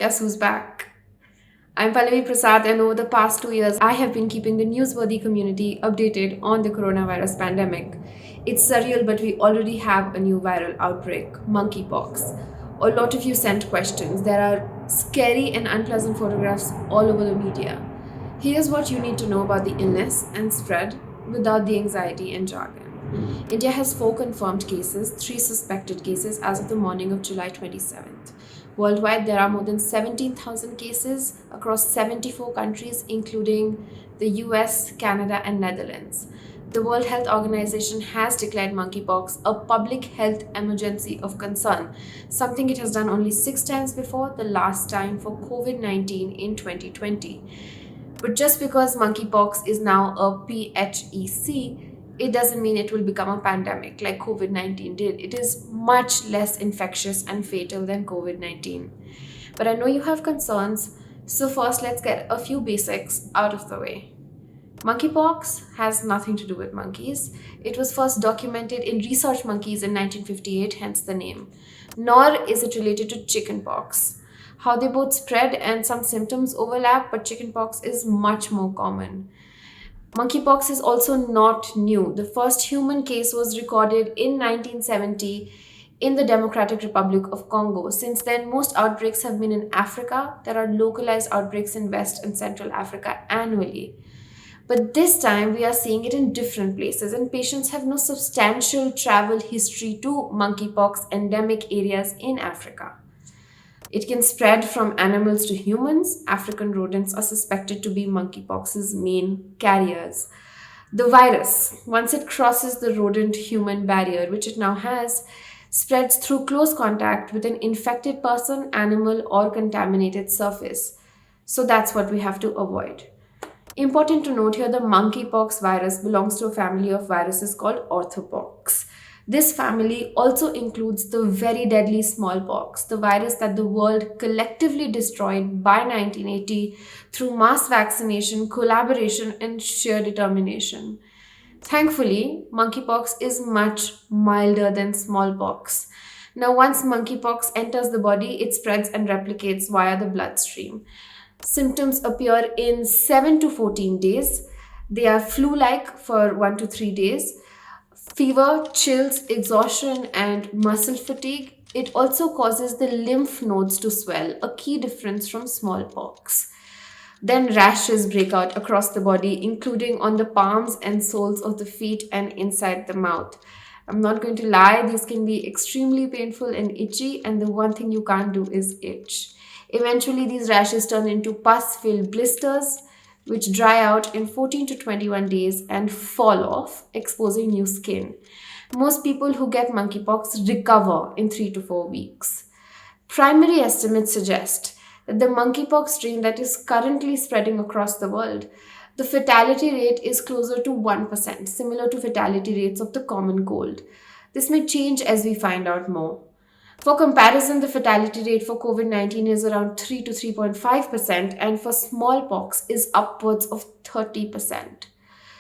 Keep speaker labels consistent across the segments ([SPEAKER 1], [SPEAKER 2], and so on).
[SPEAKER 1] Guess who's back? I'm Pallavi Prasad, and over the past 2 years, I have been keeping the Newsworthy community updated on the coronavirus pandemic. It's surreal, but we already have a new viral outbreak, monkeypox. A lot of you sent questions. There are scary and unpleasant photographs all over the media. Here's what you need to know about the illness and spread without the anxiety and jargon. India has 4 confirmed cases, 3 suspected cases as of the morning of July 27th. Worldwide, there are more than 17,000 cases across 74 countries, including the US, Canada, and Netherlands. The World Health Organization has declared monkeypox a public health emergency of concern, something it has done only 6 times before, the last time for COVID 19 in 2020. But just because monkeypox is now a PHEC, it doesn't mean it will become a pandemic like COVID 19 did. It is much less infectious and fatal than COVID 19. But I know you have concerns, so first let's get a few basics out of the way. Monkeypox has nothing to do with monkeys. It was first documented in research monkeys in 1958, hence the name. Nor is it related to chickenpox. How they both spread and some symptoms overlap, but chickenpox is much more common. Monkeypox is also not new. The first human case was recorded in 1970 in the Democratic Republic of Congo. Since then, most outbreaks have been in Africa. There are localized outbreaks in West and Central Africa annually. But this time, we are seeing it in different places, and patients have no substantial travel history to monkeypox endemic areas in Africa. It can spread from animals to humans. African rodents are suspected to be monkeypox's main carriers. The virus, once it crosses the rodent human barrier, which it now has, spreads through close contact with an infected person, animal, or contaminated surface. So that's what we have to avoid. Important to note here, the monkeypox virus belongs to a family of viruses called orthopox. This family also includes the very deadly smallpox, the virus that the world collectively destroyed by 1980 through mass vaccination, collaboration, and sheer determination. Thankfully, monkeypox is much milder than smallpox. Now, once monkeypox enters the body, it spreads and replicates via the bloodstream. Symptoms appear in 7 to 14 days. They are flu like for 1 to 3 days. Fever, chills, exhaustion, and muscle fatigue. It also causes the lymph nodes to swell, a key difference from smallpox. Then rashes break out across the body, including on the palms and soles of the feet and inside the mouth. I'm not going to lie, these can be extremely painful and itchy, and the one thing you can't do is itch. Eventually, these rashes turn into pus-filled blisters, which dry out in 14 to 21 days and fall off, exposing new skin. Most people who get monkeypox recover in 3 to 4 weeks. Primary estimates suggest that the monkeypox strain that is currently spreading across the world, the fatality rate is closer to 1%, similar to fatality rates of the common cold. This may change as we find out more. For comparison, the fatality rate for COVID 19 is around 3 to 3.5%, and for smallpox is upwards of 30%.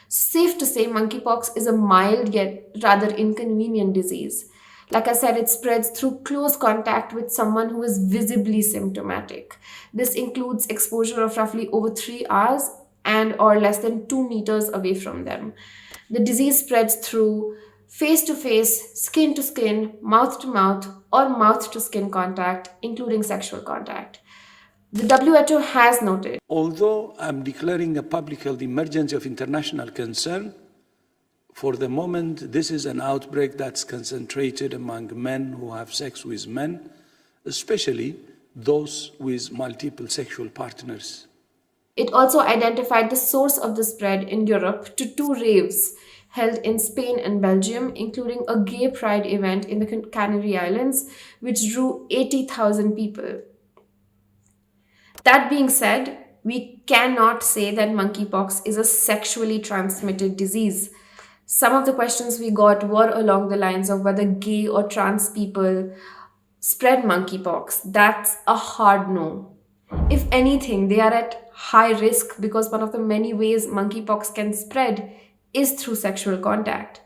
[SPEAKER 1] Safe to say, monkeypox is a mild yet rather inconvenient disease. Like I said, it spreads through close contact with someone who is visibly symptomatic. This includes exposure of roughly over 3 hours and or less than 2 meters away from them. The disease spreads through face to face, skin to skin, mouth to mouth, or mouth to skin contact, including sexual contact. The WHO has noted.
[SPEAKER 2] Although I'm declaring a public health emergency of international concern, for the moment, this is an outbreak that's concentrated among men who have sex with men, especially those with multiple sexual partners.
[SPEAKER 1] It also identified the source of the spread in Europe to 2 raves held in Spain and Belgium, including a gay pride event in the Canary Islands, which drew 80,000 people. That being said, we cannot say that monkeypox is a sexually transmitted disease. Some of the questions we got were along the lines of whether gay or trans people spread monkeypox. That's a hard no. If anything, they are at high risk because one of the many ways monkeypox can spread is through sexual contact.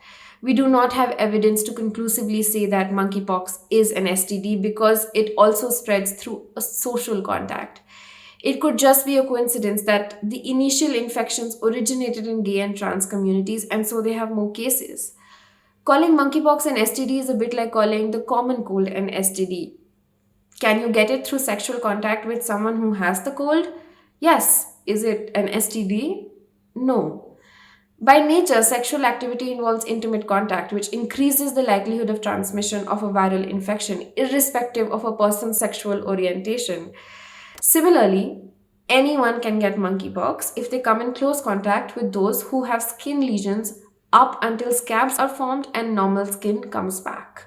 [SPEAKER 1] We do not have evidence to conclusively say that monkeypox is an STD because it also spreads through a social contact. It could just be a coincidence that the initial infections originated in gay and trans communities and so they have more cases. Calling monkeypox an STD is a bit like calling the common cold an STD. Can you get it through sexual contact with someone who has the cold? Yes. Is it an STD? No. By nature, sexual activity involves intimate contact, which increases the likelihood of transmission of a viral infection, irrespective of a person's sexual orientation. Similarly, anyone can get monkeypox if they come in close contact with those who have skin lesions up until scabs are formed and normal skin comes back.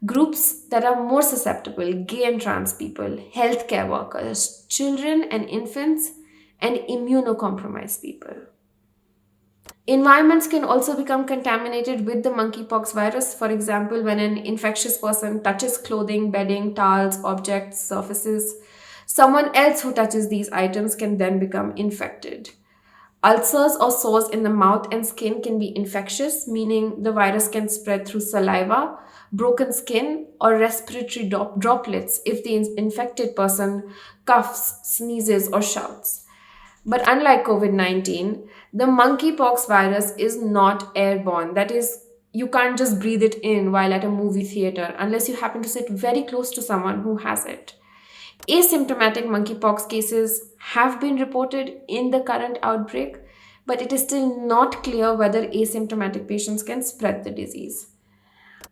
[SPEAKER 1] Groups that are more susceptible: gay and trans people, healthcare workers, children and infants, and immunocompromised people. Environments can also become contaminated with the monkeypox virus. For example, when an infectious person touches clothing, bedding, towels, objects, surfaces, someone else who touches these items can then become infected. Ulcers or sores in the mouth and skin can be infectious, meaning the virus can spread through saliva, broken skin, or respiratory droplets if the infected person coughs, sneezes, or shouts. But unlike COVID-19, the monkeypox virus is not airborne. That is, you can't just breathe it in while at a movie theater unless you happen to sit very close to someone who has it. Asymptomatic monkeypox cases have been reported in the current outbreak, but it is still not clear whether asymptomatic patients can spread the disease.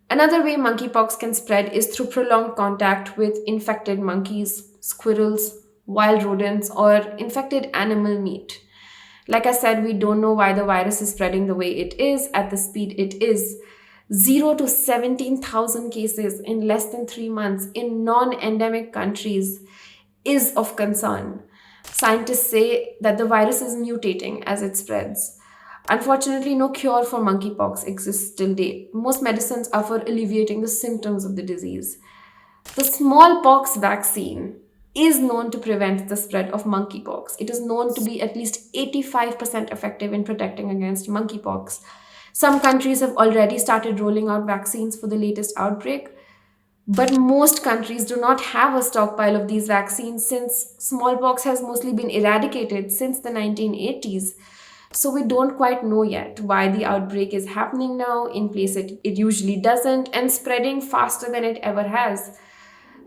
[SPEAKER 1] Another way monkeypox can spread is through prolonged contact with infected monkeys, squirrels, wild rodents, or infected animal meat. Like I said, we don't know why the virus is spreading the way it is at the speed it is. 0 to 17,000 cases in less than 3 months in non endemic countries is of concern. Scientists say that the virus is mutating as it spreads. Unfortunately, no cure for monkeypox exists till date. Most medicines are for alleviating the symptoms of the disease. The smallpox vaccine is known to prevent the spread of monkeypox. It is known to be at least 85% effective in protecting against monkeypox. Some countries have already started rolling out vaccines for the latest outbreak, but most countries do not have a stockpile of these vaccines since smallpox has mostly been eradicated since the 1980s. So we don't quite know yet why the outbreak is happening now in places it usually doesn't and spreading faster than it ever has.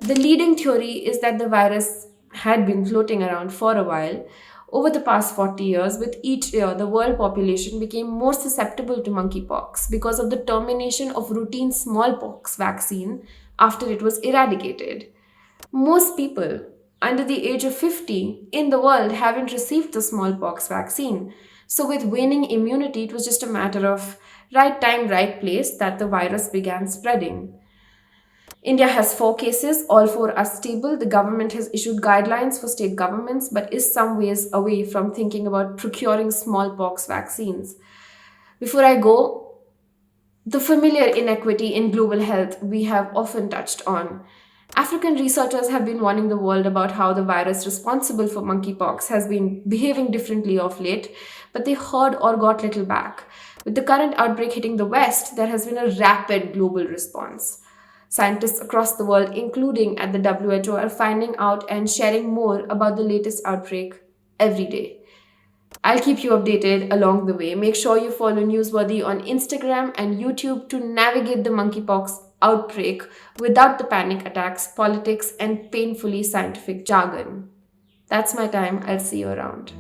[SPEAKER 1] The leading theory is that the virus had been floating around for a while. Over the past 40 years, with each year, the world population became more susceptible to monkeypox because of the termination of routine smallpox vaccine after it was eradicated. Most people under the age of 50 in the world haven't received the smallpox vaccine. So, with waning immunity, it was just a matter of right time, right place that the virus began spreading. India has 4 cases, all 4 are stable. The government has issued guidelines for state governments, but is some ways away from thinking about procuring smallpox vaccines. Before I go, the familiar inequity in global health we have often touched on. African researchers have been warning the world about how the virus responsible for monkeypox has been behaving differently of late, but they heard or got little back. With the current outbreak hitting the West, there has been a rapid global response. Scientists across the world, including at the WHO, are finding out and sharing more about the latest outbreak every day. I'll keep you updated along the way. Make sure you follow Newsworthy on Instagram and YouTube to navigate the monkeypox outbreak without the panic attacks, politics, and painfully scientific jargon. That's my time. I'll see you around.